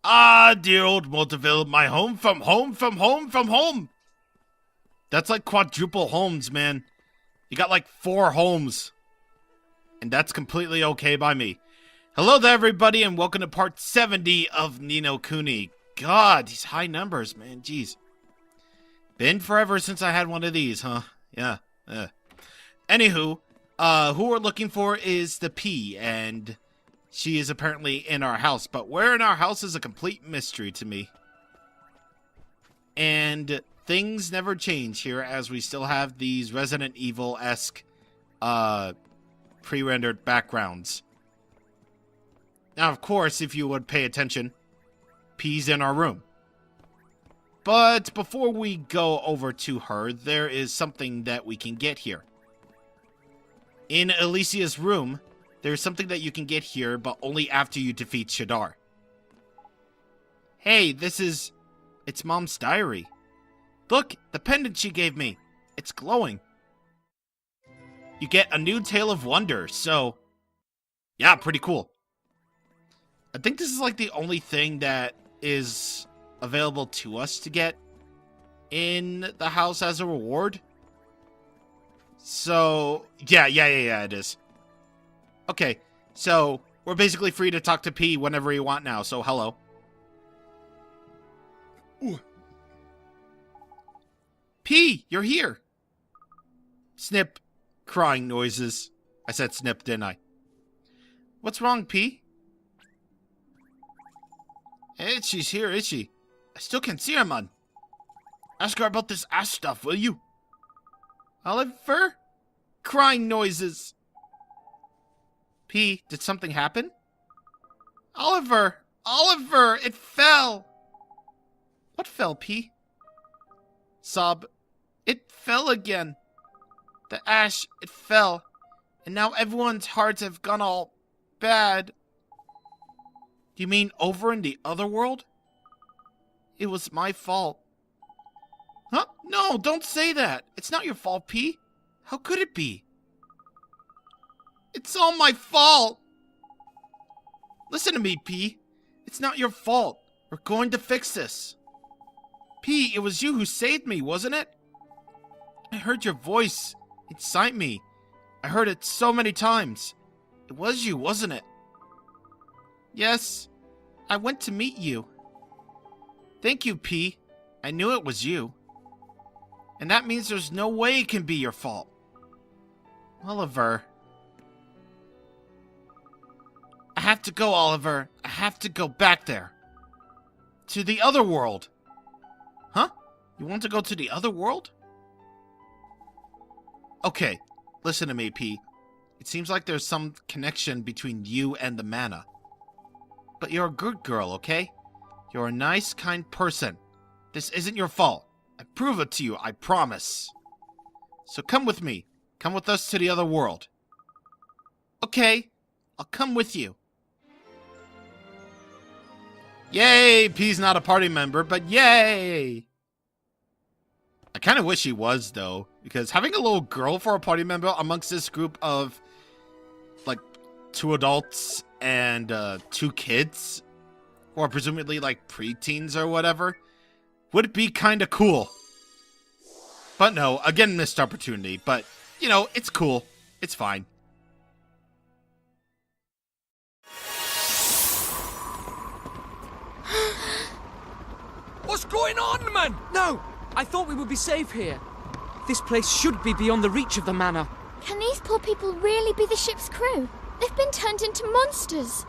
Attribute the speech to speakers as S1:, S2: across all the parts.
S1: Ah, dear old Multiville, my home from home from home from home. That's like quadruple homes, man. You got like 4 homes. And that's completely okay by me. Hello there, everybody, and welcome to part 70 of Kuni. God, these high numbers, man, jeez. Been forever since I had one of these, huh? Yeah. Anywho, who we're looking for is the P, and she is apparently in our house. But where in our house is a complete mystery to me. And things never change here, as we still have these Resident Evil-esque, pre-rendered backgrounds. Now, of course, if you would pay attention, P's in our room. But before we go over to her, there is something that we can get here. In Alicia's room, there's something that you can get here, but only after you defeat Shadar. Hey, it's Mom's diary. Look, the pendant she gave me. It's glowing. You get a new tale of wonder, so yeah, pretty cool. I think this is like the only thing that is available to us to get in the house as a reward. So, yeah, it is. Okay, so we're basically free to talk to P whenever you want now, so hello. Ooh. P, you're here. Snip. Crying noises. I said snip, didn't I? What's wrong, P? Hey, she's here, is she? I still can't see her, man. Ask her about this ass stuff, will you? Oliver? Crying noises. P, did something happen? Oliver! Oliver! It fell! What fell, P? Sob. It fell again. The ash, it fell. And now everyone's hearts have gone all bad. Do you mean over in the other world? It was my fault. Huh? No, don't say that. It's not your fault, P. How could it be? It's all my fault. Listen to me, P. It's not your fault. We're going to fix this. P, it was you who saved me, wasn't it? I heard your voice inside me. I heard it so many times. It was you, wasn't it? Yes. I went to meet you. Thank you, P. I knew it was you. And that means there's no way it can be your fault. Oliver. I have to go, Oliver. I have to go back there. To the other world. Huh? You want to go to the other world? Okay, listen to me, P. It seems like there's some connection between you and the manna. But you're a good girl, okay? You're a nice, kind person. This isn't your fault. I prove it to you, I promise. So come with me. Come with us to the other world. Okay, I'll come with you. Yay! P's not a party member, but yay! I kind of wish he was, though, because having a little girl for a party member amongst this group of, like, 2 adults and 2 kids, who are presumably, like, preteens or whatever, would be kind of cool. But no, again, missed opportunity, but, you know, it's cool. It's fine.
S2: What's going on, man?
S3: No! I thought we would be safe here. This place should be beyond the reach of the manor.
S4: Can these poor people really be the ship's crew? They've been turned into monsters.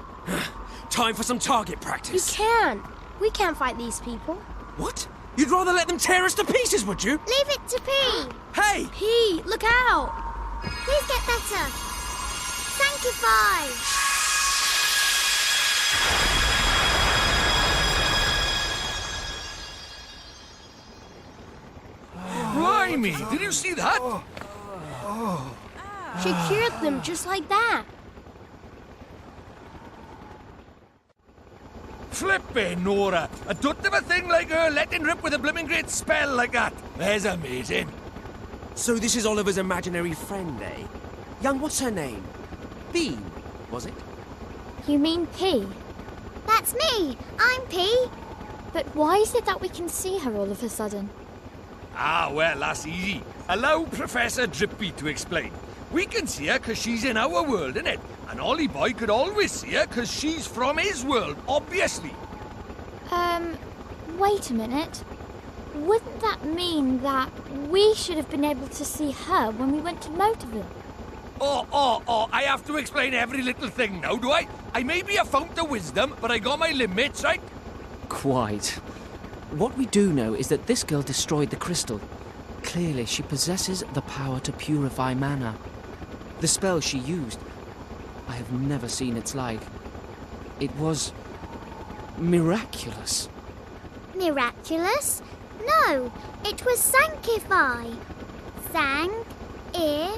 S2: Time for some target
S4: You
S2: practice.
S4: can't. We can't fight these people.
S2: What? You'd rather let them tear us to pieces, would you?
S4: Leave it to P.
S2: Hey!
S4: P, look out. Please get better. Sanctify.
S2: Blimey! Did you see that?
S4: She cured them just like that.
S2: Flippin' Nora! I don't have a thing like her letting rip with a blimmin' great spell like that. That's amazing.
S3: So this is Oliver's imaginary friend, eh? Young, what's her name? Bean, was it?
S4: You mean P? That's
S5: That's me. I'm P.
S4: But why is it that we can see her all of a sudden?
S2: Ah, well, that's easy. Allow Professor Drippy to explain. We can see her because she's in our world, innit? And Ollie Boy could always see her because she's from his world, obviously.
S4: Wait a minute. Wouldn't that mean that we should have been able to see her when we went to Motorville?
S2: Oh, I have to explain every little thing now, do I? I may be a fount of wisdom, but I got my limits, right?
S3: Quite. What we do know is that this girl destroyed the crystal. Clearly, she possesses the power to purify mana. The spell she used, I have never seen its like. It was miraculous.
S5: Miraculous? No, it was sanctify. Sang-i-fi.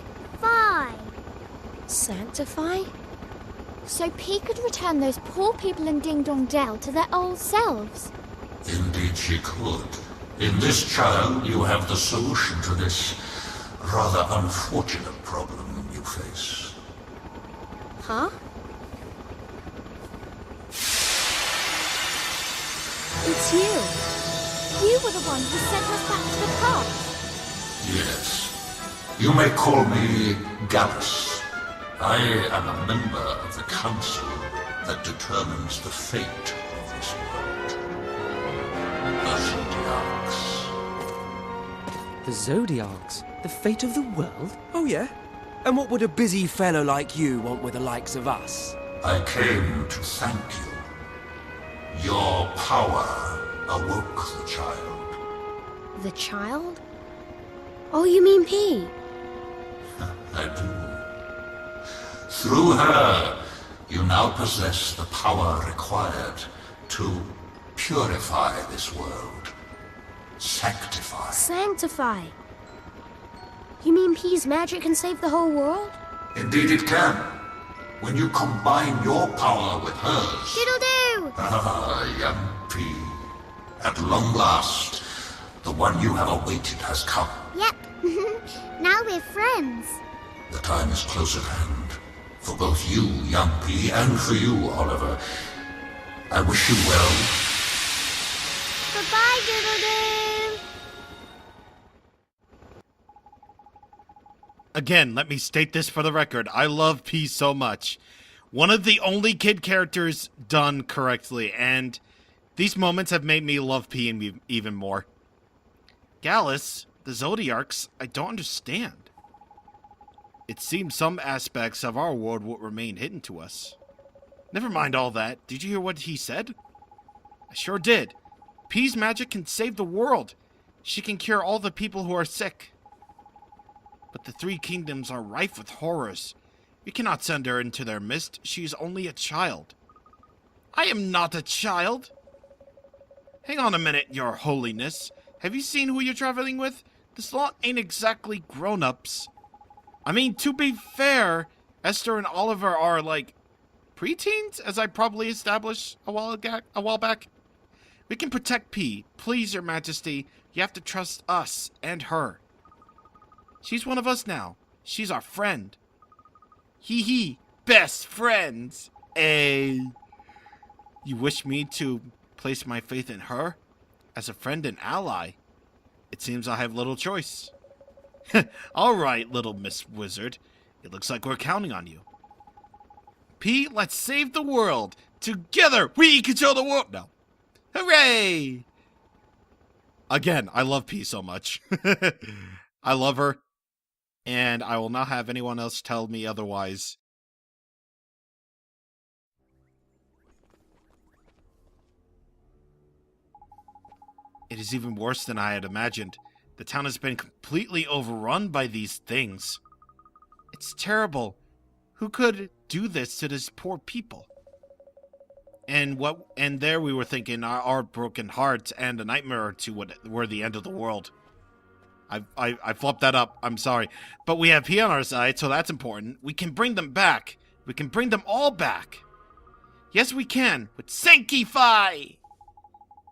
S4: Sanctify? So P could return those poor people in Ding Dong Dell to their old selves.
S6: Indeed she could. In this child, you have the solution to this rather unfortunate problem you face.
S5: Huh?
S4: It's you. You were the one who sent us back to the past.
S6: Yes. You may call me Gallus. I am a member of the council that determines the fate of this world. The Zodiacs.
S3: The Zodiacs? The fate of the world?
S7: Oh, yeah? And what would a busy fellow like you want with the likes of us?
S6: I came to thank you. Your power awoke the child.
S5: The child? Oh, you mean P?
S6: I do. Through her, you now possess the power required to purify this world. Sanctify.
S5: Sanctify. You mean P's magic can save the whole world?
S6: Indeed it can. When you combine your power with hers.
S5: Diddle-doo!
S6: Ah, young P. At long last, the one you have awaited has come.
S5: Yep. Now we're friends.
S6: The time is close at hand. For both you, young P, and for you, Oliver. I wish you well.
S5: Goodbye, Diddle-doo!
S1: Again, let me state this for the record. I love P so much. One of the only kid characters done correctly, and these moments have made me love P even more. Gallus, the Zodiacs, I don't understand. It seems some aspects of our world would remain hidden to us. Never mind all that. Did you hear what he said? I sure did. P's magic can save the world. She can cure all the people who are sick. But the three kingdoms are rife with horrors. We cannot send her into their midst. She is only a child. I am not a child. Hang on a minute, your holiness. Have you seen who you're traveling with? This lot ain't exactly grown-ups. I mean, to be fair, Esther and Oliver are, like, preteens, as I probably established a while back. We can protect P. Please, your majesty, you have to trust us and her. She's one of us now. She's our friend. Hee hee, best friends. You wish me to place my faith in her? As a friend and ally? It seems I have little choice. All right, little Miss Wizard. It looks like we're counting on you. P, let's save the world. Together, we control the world. No. Hooray! Again, I love P so much. I love her. And I will not have anyone else tell me otherwise. It is even worse than I had imagined. The town has been completely overrun by these things. It's terrible. Who could do this to these poor people? And there we were thinking our broken hearts and a nightmare or two were the end of the world. I flopped that up. I'm sorry. But we have P on our side, so that's important. We can bring them back. We can bring them all back. Yes, we can. With Sanctify!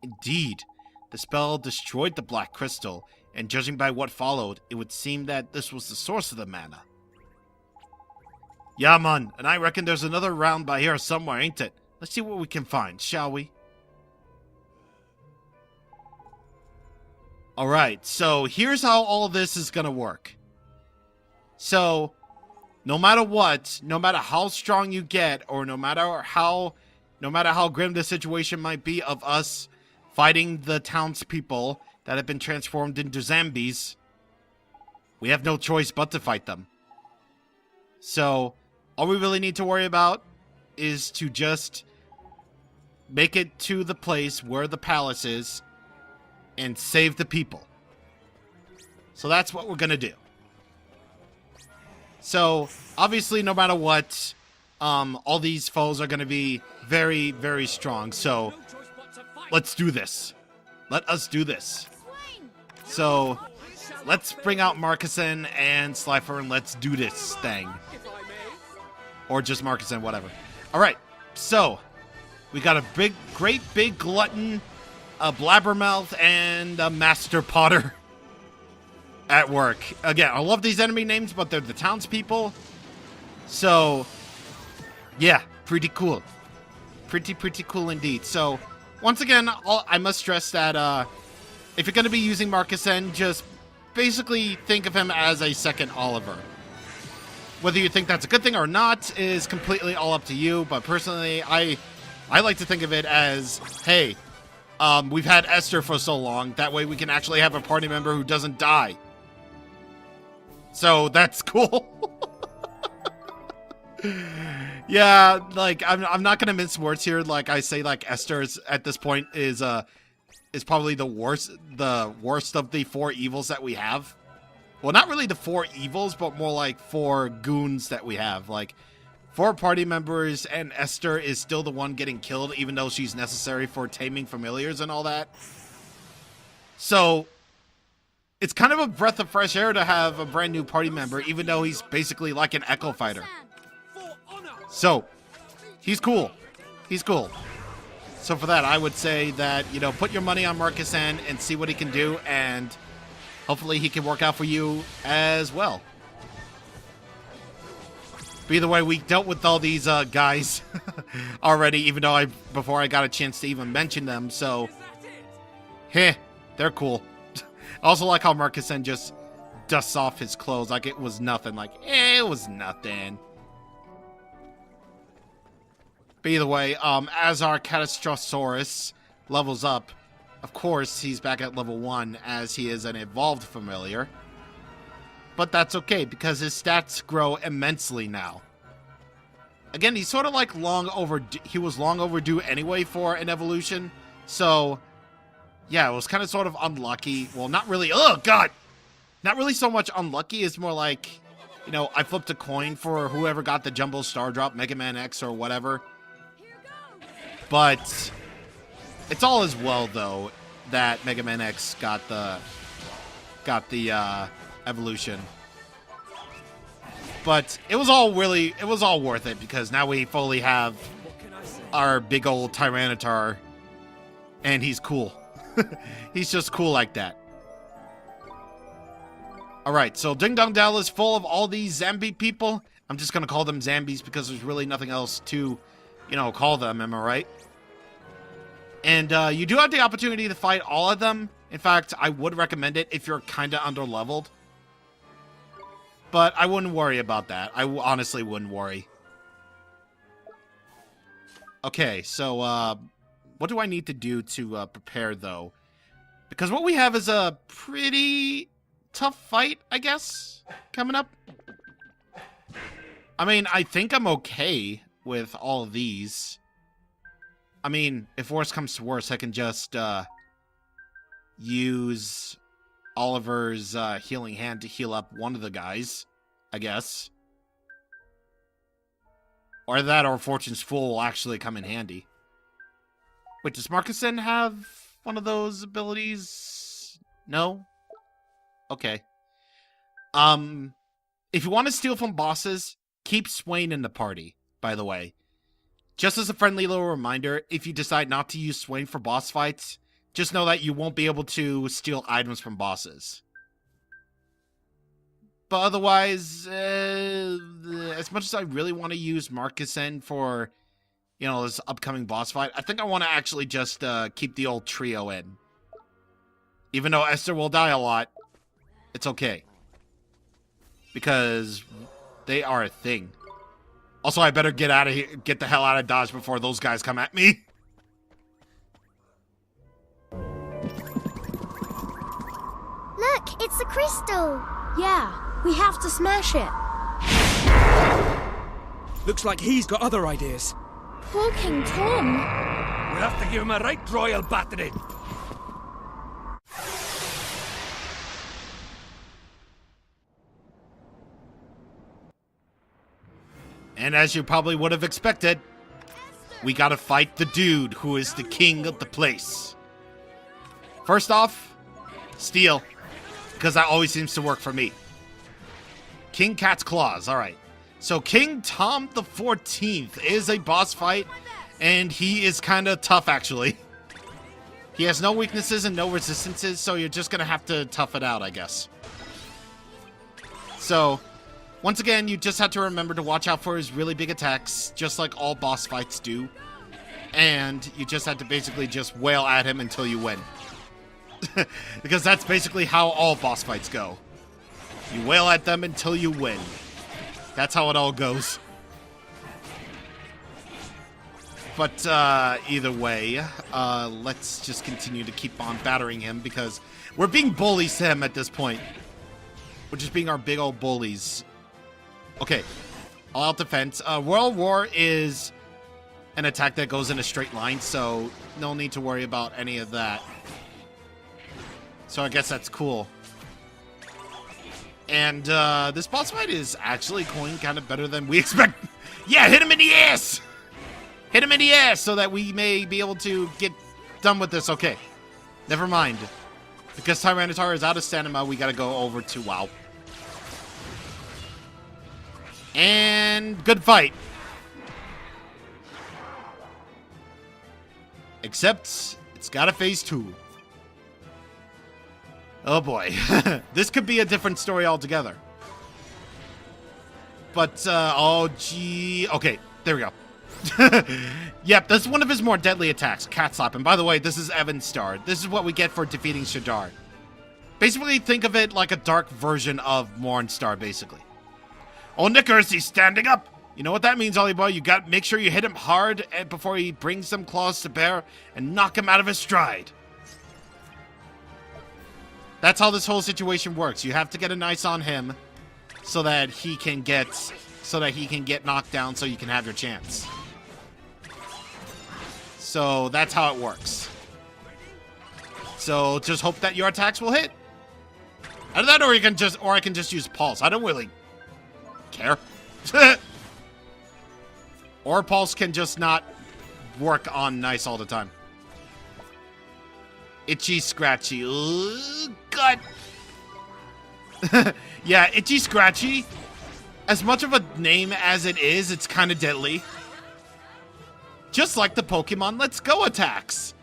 S1: Indeed. The spell destroyed the Black Crystal, and judging by what followed, it would seem that this was the source of the mana. Yeah, man, and I reckon there's another round by here somewhere, ain't it? Let's see what we can find, shall we? Alright, so here's how all this is gonna work. So, no matter what, no matter how strong you get, or no matter how grim the situation might be of us fighting the townspeople that have been transformed into zombies, we have no choice but to fight them. So, all we really need to worry about is to just make it to the place where the palace is and save the people. So that's what we're gonna do. So, obviously, no matter what, all these foes are gonna be very, very strong. So, let's do this. Let us do this. So, let's bring out Marcuson and Slifer and let's do this thing. Or just Marcuson, whatever. Alright, so, we got a great big glutton, a blabbermouth, and a master potter at work. Again, I love these enemy names, but they're the townspeople. So, yeah, pretty cool. Pretty cool indeed. So, once again, I must stress that if you're going to be using Marcuson, just basically think of him as a second Oliver. Whether you think that's a good thing or not is completely all up to you, but personally, I like to think of it as, hey, we've had Esther for so long, that way we can actually have a party member who doesn't die. So, that's cool. Yeah, like, I'm not gonna mince words here. Like, I say, like, Esther is, at this point is probably the worst of the 4 evils that we have. Well, not really the 4 evils, but more like 4 goons that we have. Like, 4 party members, and Esther is still the one getting killed, even though she's necessary for taming familiars and all that. So, it's kind of a breath of fresh air to have a brand new party member, even though he's basically like an Echo Fighter. So, he's cool. He's cool. So for that, I would say that, you know, put your money on Marcuson and see what he can do, and hopefully he can work out for you as well. But either way, we dealt with all these guys already, even though before I got a chance to even mention them, so, they're cool. I also like how Marcuson just dusts off his clothes like it was nothing. Like, it was nothing. But either way, as our Catastrosaurus levels up, of course, he's back at level 1 as he is an evolved familiar. But that's okay, because his stats grow immensely now. Again, he's sort of like long overdue. He was long overdue anyway for an evolution. So, yeah, it was kind of sort of unlucky. Well, not really. Oh, God! Not really so much unlucky. It's more like, you know, I flipped a coin for whoever got the Jumbo Star Drop, Mega Man X, or whatever. But it's all as well, though, that Mega Man X got the evolution. But it was all worth it, because now we fully have our big old Tyranitar, and he's cool. He's just cool like that. Alright, so Ding Dong Dell is full of all these zombie people. I'm just gonna call them zombies because there's really nothing else to, you know, call them, am I right? And you do have the opportunity to fight all of them. In fact, I would recommend it if you're kind of under-leveled. But I wouldn't worry about that. I honestly wouldn't worry. Okay, so what do I need to do to prepare, though? Because what we have is a pretty tough fight, I guess, coming up. I mean, I think I'm okay with all of these. I mean, if worse comes to worse, I can just use Oliver's healing hand to heal up one of the guys, I guess. Or that, or Fortune's Fool will actually come in handy. Wait, does Marcuson have one of those abilities? No? Okay. If you want to steal from bosses, keep Swain in the party, by the way. Just as a friendly little reminder, if you decide not to use Swain for boss fights, just know that you won't be able to steal items from bosses. But otherwise, as much as I really want to use Marcuson for you know, this upcoming boss fight, I think I want to actually just keep the old trio in. Even though Esther will die a lot, it's okay. Because they are a thing. Also, I better get out of here, get the hell out of Dodge before those guys come at me.
S5: Look, it's a crystal. Yeah, we have to smash it.
S7: Looks like he's got other ideas.
S4: Poor King Tom.
S2: We'll have to give him a right royal battering.
S1: And as you probably would have expected, we gotta fight the dude who is the king of the place. First off, steel, because that always seems to work for me. King Cat's Claws, alright. So King Tom the 14th is a boss fight, and he is kind of tough, actually. He has no weaknesses and no resistances, so you're just gonna have to tough it out, I guess. So, once again, you just have to remember to watch out for his really big attacks, just like all boss fights do. And you just have to basically just wail at him until you win. Because that's basically how all boss fights go. You wail at them until you win. That's how it all goes. But either way, let's just continue to keep on battering him because we're being bullies to him at this point. We're just being our big old bullies. Okay, all-out defense. Royal War is an attack that goes in a straight line, so no need to worry about any of that. So I guess that's cool. And this boss fight is actually going kind of better than we expect. Yeah, hit him in the ass! Hit him in the ass so that we may be able to get done with this. Okay, never mind. Because Tyranitar is out of stamina, we gotta go over to WoW. And good fight. Except it's got a phase 2. Oh boy. This could be a different story altogether. But, oh gee. Okay, there we go. Yep, that's one of his more deadly attacks, Cat Slap. And by the way, this is Evan's star. This is what we get for defeating Shadar. Basically, think of it like a dark version of Mornstar, basically. Oh, Nickers, he's standing up. You know what that means, Ollie Boy? You got make sure you hit him hard before he brings some claws to bear and knock him out of his stride. That's how this whole situation works. You have to get a nice on him so that he can get knocked down so you can have your chance. So that's how it works. So just hope that your attacks will hit. Either that, or I can just use Pulse. I don't really care. Or Pulse can just not work on nice all the time. Itchy Scratchy. Ugh, God. Yeah, Itchy Scratchy. As much of a name as it is, it's kind of deadly. Just like the Pokemon Let's Go attacks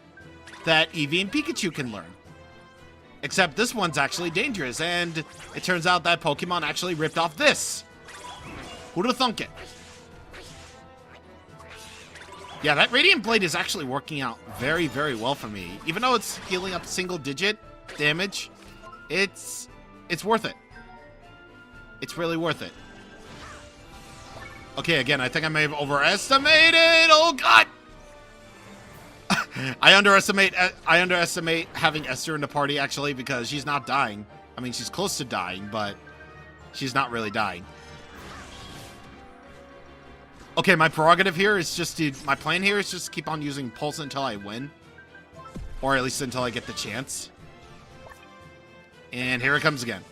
S1: that Eevee and Pikachu can learn. Except this one's actually dangerous, and it turns out that Pokemon actually ripped off this. Who'd have thunk it? Yeah, that Radiant Blade is actually working out very, very well for me. Even though it's healing up single-digit damage, it's worth it. It's really worth it. Okay, again, I think I may have overestimated. Oh, God! I underestimate having Esther in the party, actually, because she's not dying. I mean, she's close to dying, but she's not really dying. Okay, my prerogative here is just my plan here is just keep on using Pulse until I win. Or at least until I get the chance. And here it comes again.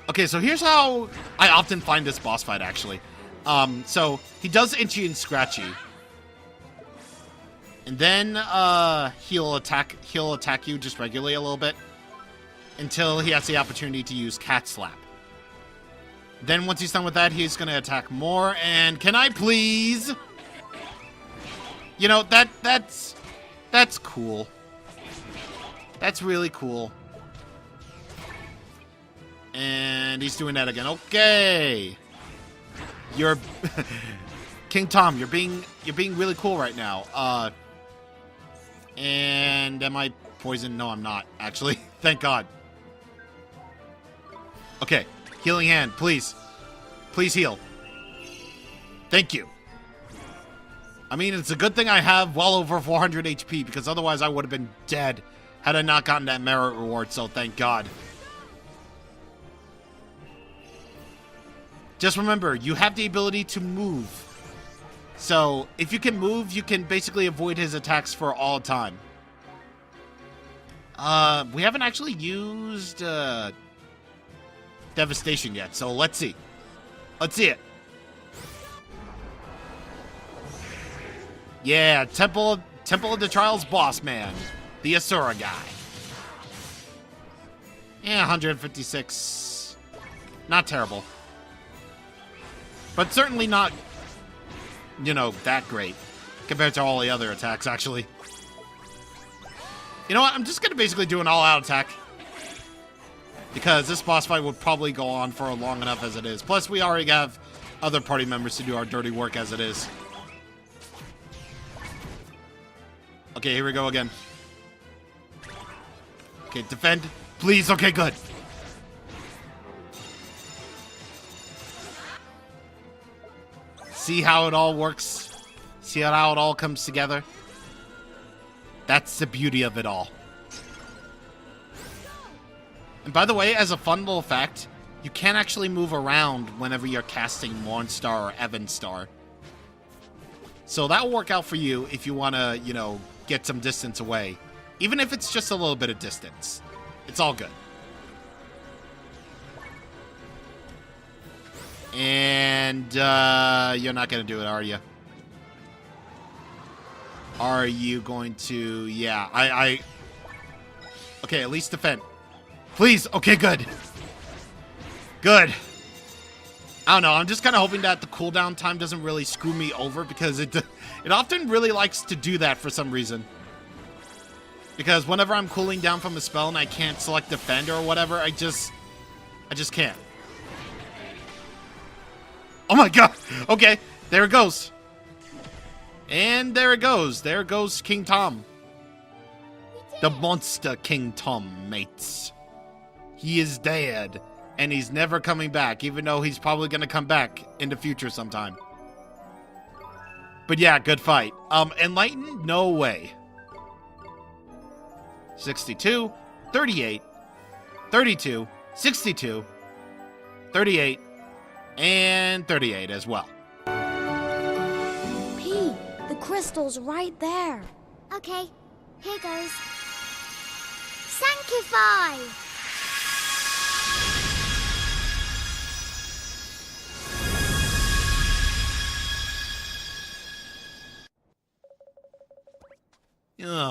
S1: Okay, so here's how I often find this boss fight, actually. So he does Itchy and Scratchy. And then he'll attack you just regularly a little bit until he has the opportunity to use Cat Slap. Then once he's done with that, he's going to attack more. And can I please? You know, that's cool. That's really cool. And he's doing that again. Okay. You're King Tom, you're being really cool right now. And am I poisoned? No, I'm not, actually. Thank God. Okay, healing hand, please. Please heal. Thank you. I mean, it's a good thing I have well over 400 HP, because otherwise I would have been dead had I not gotten that merit reward, so thank God. Just remember, you have the ability to move. So, if you can move, you can basically avoid his attacks for all time. We haven't actually used, Devastation yet, so let's see. Let's see it. Yeah, Temple of the Trials boss man. The Asura guy. Yeah, 156. Not terrible. But certainly not, you know, that great. Compared to all the other attacks, actually. You know what? I'm just going to basically do an all-out attack. Because this boss fight would probably go on for long enough as it is. Plus, we already have other party members to do our dirty work as it is. Okay, here we go again. Okay, defend. Please, okay, good. See how it all works? See how it all comes together? That's the beauty of it all. And by the way, as a fun little fact, you can actually move around whenever you're casting Mornstar or Evenstar. So that will work out for you if you want to, you know, get some distance away. Even if it's just a little bit of distance. It's all good. And, you're not going to do it, are you? Are you going to... Yeah, Okay, at least defend. Please! Okay, good. Good. I don't know, I'm just kind of hoping that the cooldown time doesn't really screw me over, because it often really likes to do that for some reason. Because whenever I'm cooling down from a spell and I can't select defend or whatever, I just can't. Oh my God! Okay, there it goes. And there it goes. There goes King Tom. The monster King Tom, mates. He is dead. And he's never coming back, even though he's probably going to come back in the future sometime. But yeah, good fight. Enlighten? No way. 62, 38, 32, 62, 38, and 38 as well.
S5: P, the crystal's right there.
S4: Okay, here goes. Sanctify!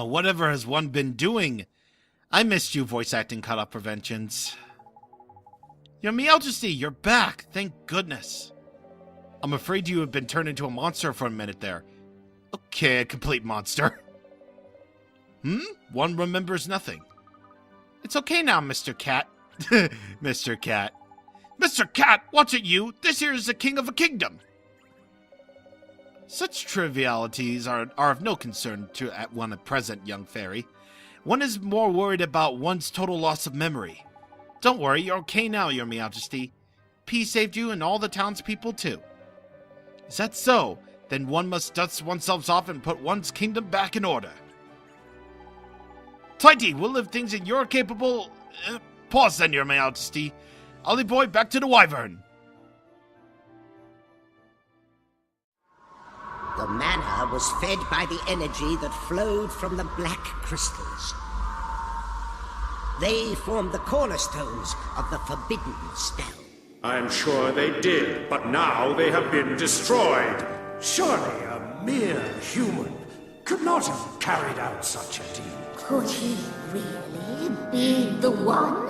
S1: Whatever has one been doing? I missed you, voice acting cut-off preventions. Your Majesty, you're back, thank goodness. I'm afraid you have been turned into a monster for a minute there. Okay, a complete monster. One remembers nothing. It's okay now, Mr. Cat. Mr. Cat. Mr. Cat, watch it you! This here is the king of a kingdom! Such trivialities are of no concern to one at present, young fairy. One is more worried about one's total loss of memory. Don't worry, you're okay now, your Majesty. P saved you and all the townspeople too. Is that so? Then one must dust oneself off and put one's kingdom back in order. Tighty, we'll leave things in your capable... pause then, your Majesty. Ollie boy, back to the wyvern.
S8: The manna was fed by the energy that flowed from the black crystals. They formed the cornerstones of the forbidden spell.
S9: I'm sure they did, but now they have been destroyed.
S10: Surely a mere human could not have carried out such a deed.
S4: Could he really be the one?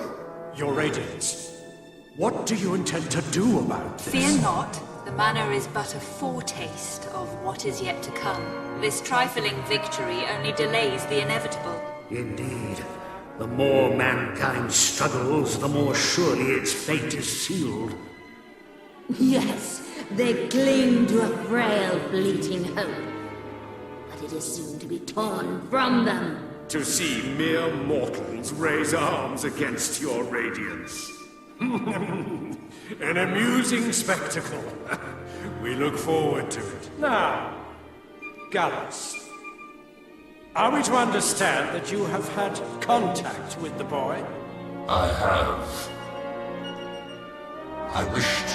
S10: Your Radiance, what do you intend to do about this?
S11: Fear not. The manna is but a foretaste of what is yet to come. This trifling victory only delays the inevitable.
S10: Indeed. The more mankind struggles, the more surely its fate is sealed.
S12: Yes, They cling to a frail, fleeting hope. But it is soon to be torn from them.
S9: To see mere mortals raise arms against your radiance. An amusing spectacle. We look forward to it.
S10: Now, Gallus, are we to understand that you have had contact with the boy?
S6: I have. I wished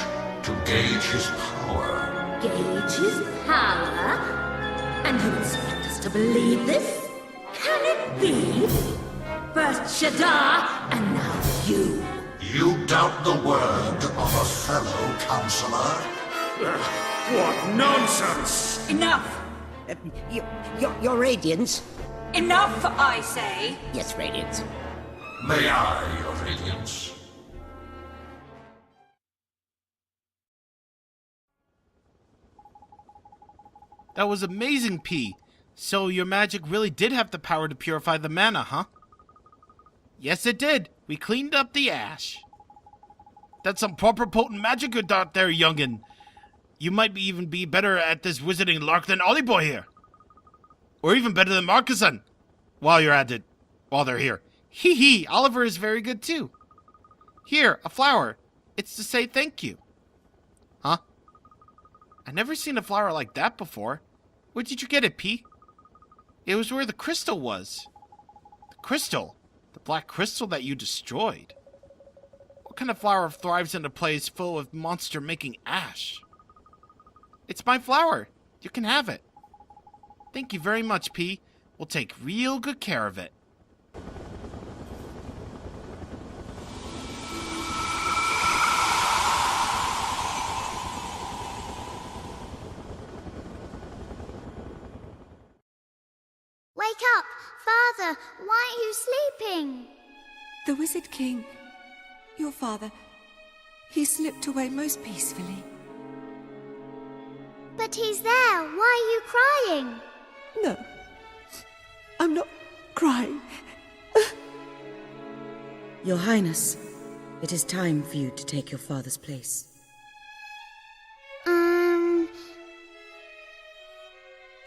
S6: to gauge his power.
S12: Gauge his power? And you expect us to believe this? Can it be? First Shadar, and now you.
S6: You doubt the word of a fellow counselor?
S9: What nonsense!
S2: Enough!
S8: Your Radiance?
S11: Enough, I say.
S8: Yes, Radiance.
S6: May I, your Radiance?
S1: That was amazing, P. So your magic really did have the power to purify the mana, huh? Yes, it did. We cleaned up the ash. That's some proper potent magic you got there, youngin'. You might even be better at this wizarding lark than Ollie Boy here. Or even better than Marcuson. While you're at it. While they're here. Hee hee, Oliver is very good too. Here, a flower. It's to say thank you. Huh? I never seen a flower like that before. Where did you get it, P? It was where the crystal was. The crystal? The black crystal that you destroyed. What kind of flower thrives in a place full of monster-making ash? It's my flower. You can have it. Thank you very much, P. We'll take real good care of it.
S5: Wake up! Father, why are you sleeping?
S13: The Wizard King, your father, he slipped away most peacefully.
S5: But he's there. Why are you crying?
S13: No, I'm not crying.
S14: Your Highness, it is time for you to take your father's place.
S5: You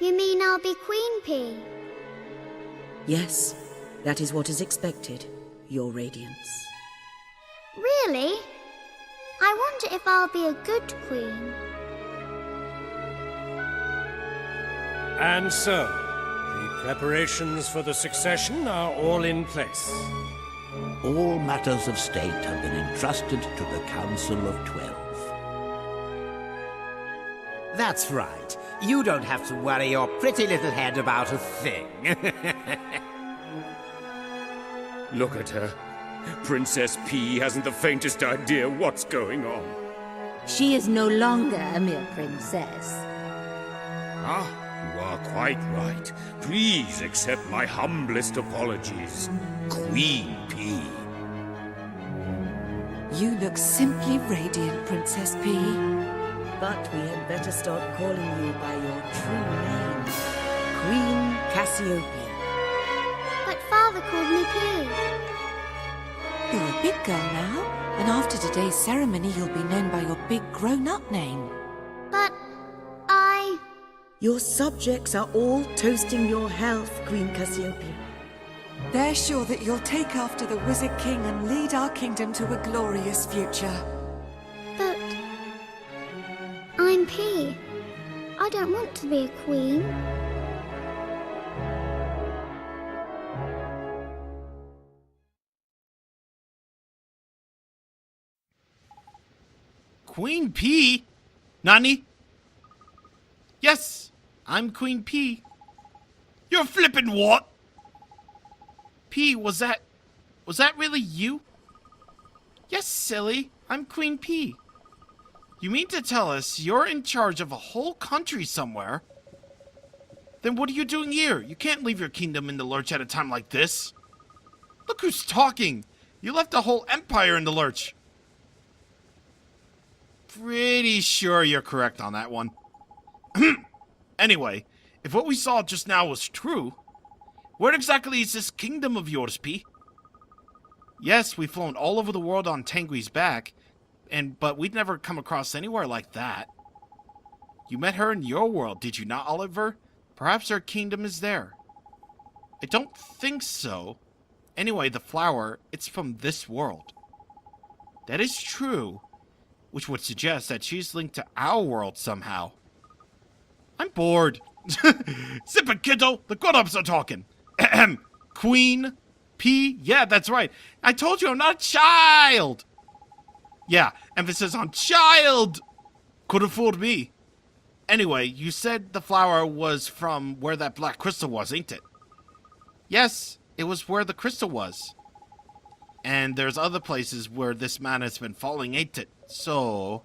S5: mean I'll be Queen P?
S14: Yes, that is what is expected, Your Radiance.
S5: Really? I wonder if I'll be a good queen.
S10: And so, the preparations for the succession are all in place.
S15: All matters of state have been entrusted to the Council of 12.
S16: That's right. You don't have to worry your pretty little head about a thing.
S9: Look at her. Princess P hasn't the faintest idea what's going on.
S12: She is no longer a mere princess.
S9: Ah, you are quite right. Please accept my humblest apologies, Queen P.
S13: You look simply radiant, Princess P.
S14: But we had better start calling you by your true name, Queen Cassiopeia.
S5: But Father called me P.
S13: You're a big girl now, and after today's ceremony you'll be known by your big grown-up name.
S5: But
S14: Your subjects are all toasting your health, Queen Cassiopeia.
S13: They're sure that you'll take after the Wizard King and lead our kingdom to a glorious future.
S5: But I'm P. I don't want to be a queen.
S1: Queen P? Nani? Yes, I'm Queen P. You're flippin' what? P, was that really you? Yes, silly, I'm Queen P. You mean to tell us you're in charge of a whole country somewhere? Then what are you doing here? You can't leave your kingdom in the lurch at a time like this. Look who's talking. You left a whole empire in the lurch. Pretty sure you're correct on that one. Anyway, if what we saw just now was true, where exactly is this kingdom of yours, P? Yes, we've flown all over the world on Tangui's back, but we'd never come across anywhere like that. You met her in your world, did you not, Oliver? Perhaps her kingdom is there. I don't think so. Anyway, the flower, it's from this world. That is true, which would suggest that she's linked to our world somehow. I'm bored. Zip it, kiddo. The grown-ups are talking. Ahem. Queen P? Yeah, that's right. I told you I'm not a child. Yeah, emphasis on child. Could have fooled me. Anyway, you said the flower was from where that black crystal was, ain't it? Yes, it was where the crystal was. And there's other places where this man has been falling, ain't it? So,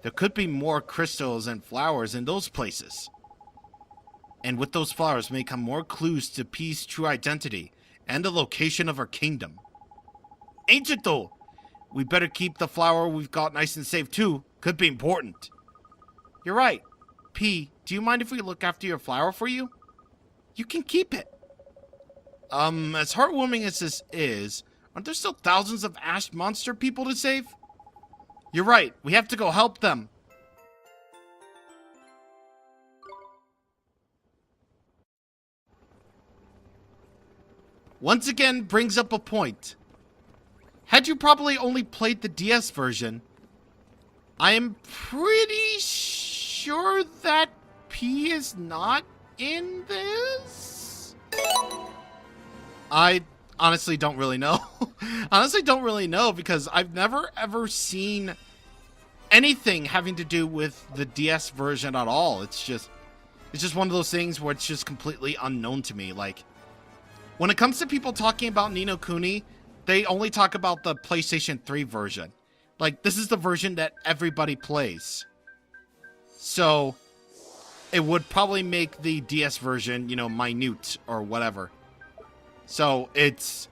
S1: there could be more crystals and flowers in those places. And with those flowers may come more clues to P's true identity and the location of her kingdom. Ain't it though? We better keep the flower we've got nice and safe too. Could be important. You're right. P, do you mind if we look after your flower for you? You can keep it. As heartwarming as this is, aren't there still thousands of ash monster people to save? You're right. We have to go help them. Once again brings up a point. Had you probably only played the DS version, I am pretty sure that P is not in this? I honestly don't really know. Honestly don't really know because I've never ever seen anything having to do with the DS version at all. It's just one of those things where it's just completely unknown to me. Like, when it comes to people talking about Ni no Kuni, they only talk about the PlayStation 3 version. Like, this is the version that everybody plays. So, it would probably make the DS version, you know, minute or whatever. So, it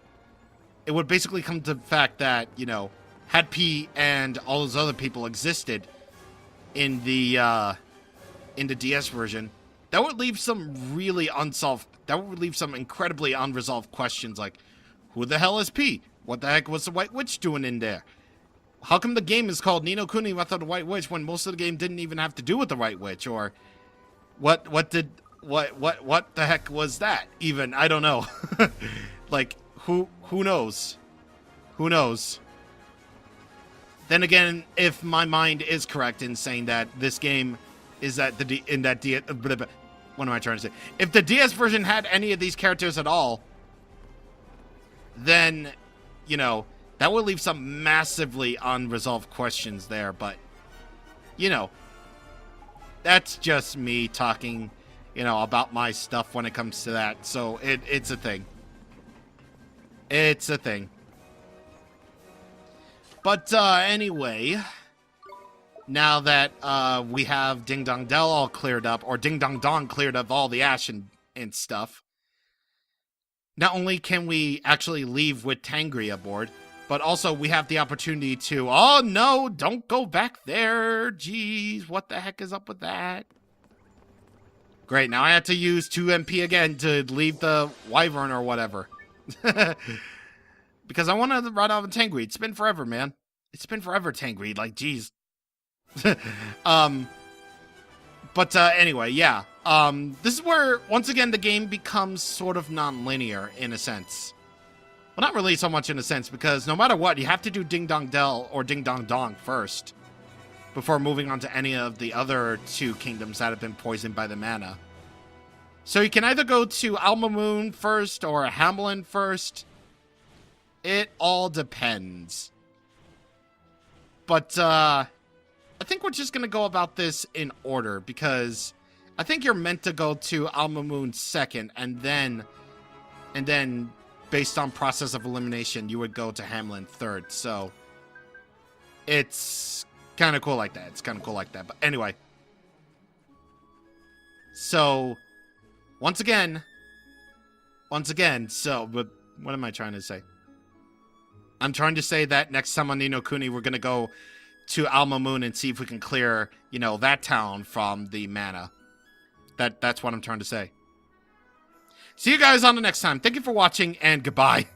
S1: would basically come to the fact that, you know, had P and all those other people existed in the DS version, that would leave some really leave some incredibly unresolved questions like, who the hell is P? What the heck was the White Witch doing in there? How come the game is called Ni no Kuni Wrath of the White Witch when most of the game didn't even have to do with the White Witch? Or what the heck was that even? I don't know. Like, who knows? Who knows? Then again, if my mind is correct in saying that this game is that what am I trying to say? If the DS version had any of these characters at all, then, you know, that would leave some massively unresolved questions there. But, you know, that's just me talking, you know, about my stuff when it comes to that. So it's a thing. It's a thing. But anyway, now that we have Ding Dong Dell all cleared up, or Ding Dong Dong cleared up all the ash and stuff, not only can we actually leave with Tangri aboard, but also we have the opportunity to, oh no, don't go back there. Jeez, what the heck is up with that? Great, now I have to use 2 MP again to leave the Wyvern or whatever. Because I want to ride out of Tangri. It's been forever, man. It's been forever, Tangri. Like, jeez. But anyway, yeah. This is where, once again, the game becomes sort of non-linear, in a sense. Well, not really so much in a sense, because no matter what, you have to do Ding Dong Dell or Ding Dong Dong first, before moving on to any of the other 2 kingdoms that have been poisoned by the mana. So you can either go to Alma Moon first, or Hamelin first. It all depends. But, I think we're just going to go about this in order, because I think you're meant to go to Alma Moon second, and then, based on process of elimination, you would go to Hamelin third. So, it's kind of cool like that. It's kind of cool like that. But anyway. So, once again, so, but what am I trying to say? I'm trying to say that next time on Ni no Kuni, we're going to go to Alma Moon and see if we can clear, you know, that town from the mana. That's what I'm trying to say. See you guys on the next time. Thank you for watching, and goodbye.